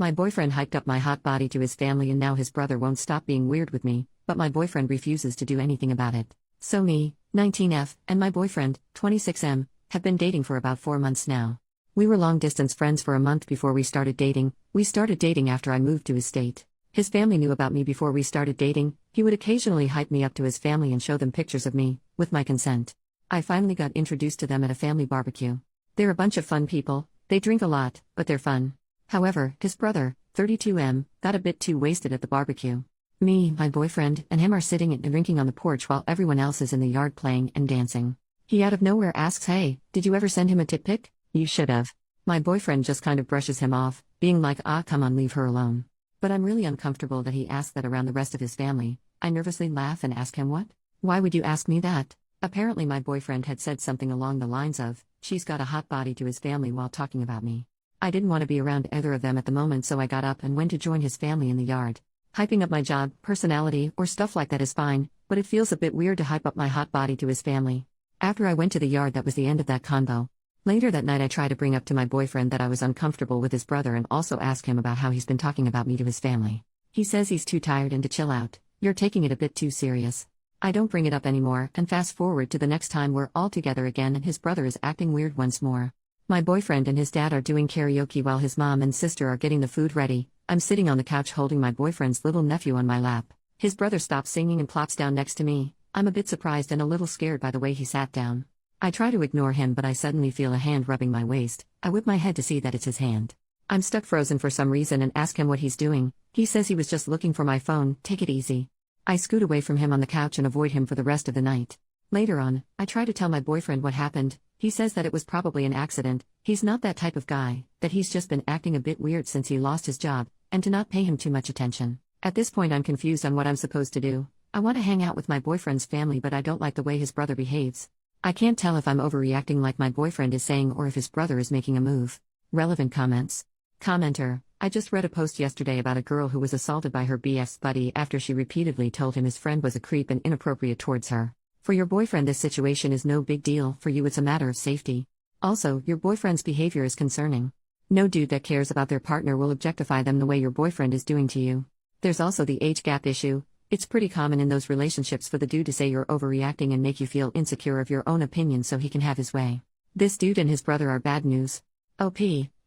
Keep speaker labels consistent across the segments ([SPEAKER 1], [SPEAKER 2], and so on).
[SPEAKER 1] My boyfriend hyped up my hot body to his family and now his brother won't stop being weird with me, but my boyfriend refuses to do anything about it. So me, 19F, and my boyfriend, 26M, have been dating for about 4 months now. We were long-distance friends for a month before we started dating. We started dating after I moved to his state. His family knew about me before we started dating. He would occasionally hype me up to his family and show them pictures of me, with my consent. I finally got introduced to them at a family barbecue. They're a bunch of fun people, they drink a lot, but they're fun. However, his brother, 32M, got a bit too wasted at the barbecue. Me, my boyfriend, and him are sitting and drinking on the porch while everyone else is in the yard playing and dancing. He out of nowhere asks, "Hey, did you ever send him a tit pic? You should have." My boyfriend just kind of brushes him off, being like, come on, leave her alone. But I'm really uncomfortable that he asked that around the rest of his family. I nervously laugh and ask him, "What? Why would you ask me that?" Apparently my boyfriend had said something along the lines of, "She's got a hot body," to his family while talking about me. I didn't want to be around either of them at the moment, so I got up and went to join his family in the yard. Hyping up my job, personality, or stuff like that is fine, but it feels a bit weird to hype up my hot body to his family. After I went to the yard, that was the end of that convo. Later that night I tried to bring up to my boyfriend that I was uncomfortable with his brother and also ask him about how he's been talking about me to his family. He says he's too tired and to chill out. "You're taking it a bit too serious." I don't bring it up anymore, and fast forward to the next time we're all together again and his brother is acting weird once more. My boyfriend and his dad are doing karaoke while his mom and sister are getting the food ready. I'm sitting on the couch holding my boyfriend's little nephew on my lap. His brother stops singing and plops down next to me. I'm a bit surprised and a little scared by the way he sat down. I try to ignore him, but I suddenly feel a hand rubbing my waist. I whip my head to see that it's his hand. I'm stuck frozen for some reason and ask him what he's doing. He says he was just looking for my phone. Take it easy. I scoot away from him on the couch and avoid him for the rest of the night. Later on, I try to tell my boyfriend what happened. He says that it was probably an accident. He's not that type of guy, that he's just been acting a bit weird since he lost his job, and to not pay him too much attention. At this point I'm confused on what I'm supposed to do. I want to hang out with my boyfriend's family, but I don't like the way his brother behaves. I can't tell if I'm overreacting like my boyfriend is saying or if his brother is making a move. Relevant comments. Commenter: I just read a post yesterday about a girl who was assaulted by her BF's buddy after she repeatedly told him his friend was a creep and inappropriate towards her. For your boyfriend this situation is no big deal, for you it's a matter of safety. Also, your boyfriend's behavior is concerning. No dude that cares about their partner will objectify them the way your boyfriend is doing to you. There's also the age gap issue. It's pretty common in those relationships for the dude to say you're overreacting and make you feel insecure of your own opinion so he can have his way. This dude and his brother are bad news.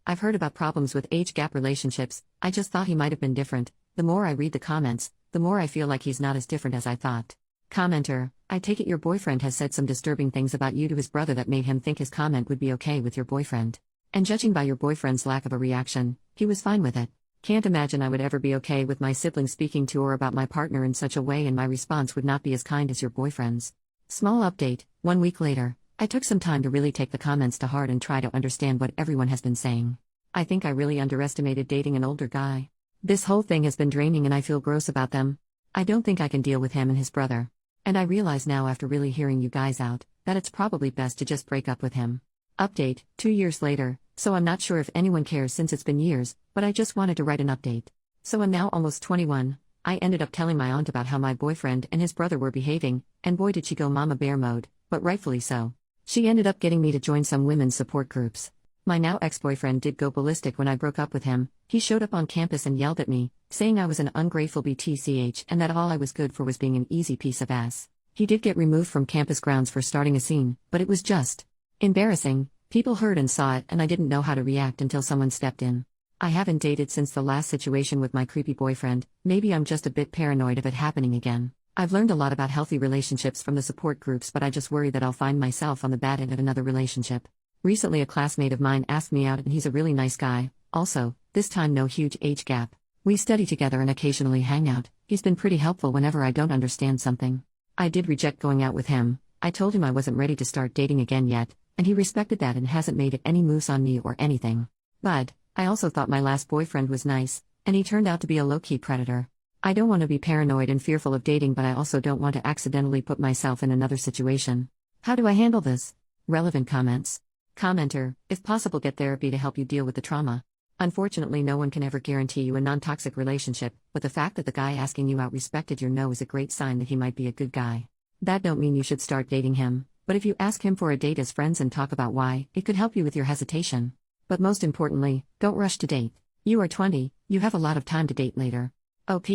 [SPEAKER 1] I've heard about problems with age gap relationships. I just thought he might have been different. The more I read the comments, the more I feel like he's not as different as I thought. Commenter: I take it your boyfriend has said some disturbing things about you to his brother that made him think his comment would be okay with your boyfriend. And judging by your boyfriend's lack of a reaction, he was fine with it. Can't imagine I would ever be okay with my sibling speaking to or about my partner in such a way, and my response would not be as kind as your boyfriend's. Small update: 1 week later, I took some time to really take the comments to heart and try to understand what everyone has been saying. I think I really underestimated dating an older guy. This whole thing has been draining and I feel gross about them. I don't think I can deal with him and his brother. And I realize now after really hearing you guys out, that it's probably best to just break up with him. Update: 2 years later, so I'm not sure if anyone cares since it's been years, but I just wanted to write an update. So I'm now almost 21. I ended up telling my aunt about how my boyfriend and his brother were behaving, and boy did she go mama bear mode, but rightfully so. She ended up getting me to join some women's support groups. My now ex-boyfriend did go ballistic when I broke up with him. He showed up on campus and yelled at me, saying I was an ungrateful BTCH and that all I was good for was being an easy piece of ass. He did get removed from campus grounds for starting a scene, but it was just embarrassing. People heard and saw it, and I didn't know how to react until someone stepped in. I haven't dated since the last situation with my creepy boyfriend. Maybe I'm just a bit paranoid of it happening again. I've learned a lot about healthy relationships from the support groups, but I just worry that I'll find myself on the bad end of another relationship. Recently a classmate of mine asked me out and he's a really nice guy. Also, this time no huge age gap. We study together and occasionally hang out. He's been pretty helpful whenever I don't understand something. I did reject going out with him. I told him I wasn't ready to start dating again yet, and he respected that and hasn't made any moves on me or anything. But I also thought my last boyfriend was nice, and he turned out to be a low-key predator. I don't want to be paranoid and fearful of dating, but I also don't want to accidentally put myself in another situation. How do I handle this? Relevant comments. Commenter: if possible, get therapy to help you deal with the trauma. Unfortunately, no one can ever guarantee you a non-toxic relationship, but the fact that the guy asking you out respected your no is a great sign that he might be a good guy. That don't mean you should start dating him, but if you ask him for a date as friends and talk about why, it could help you with your hesitation. But most importantly, don't rush to date. You are 20, you have a lot of time to date later. OP,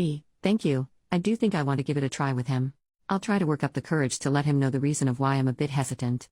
[SPEAKER 1] thank you, I do think I want to give it a try with him. I'll try to work up the courage to let him know the reason of why I'm a bit hesitant.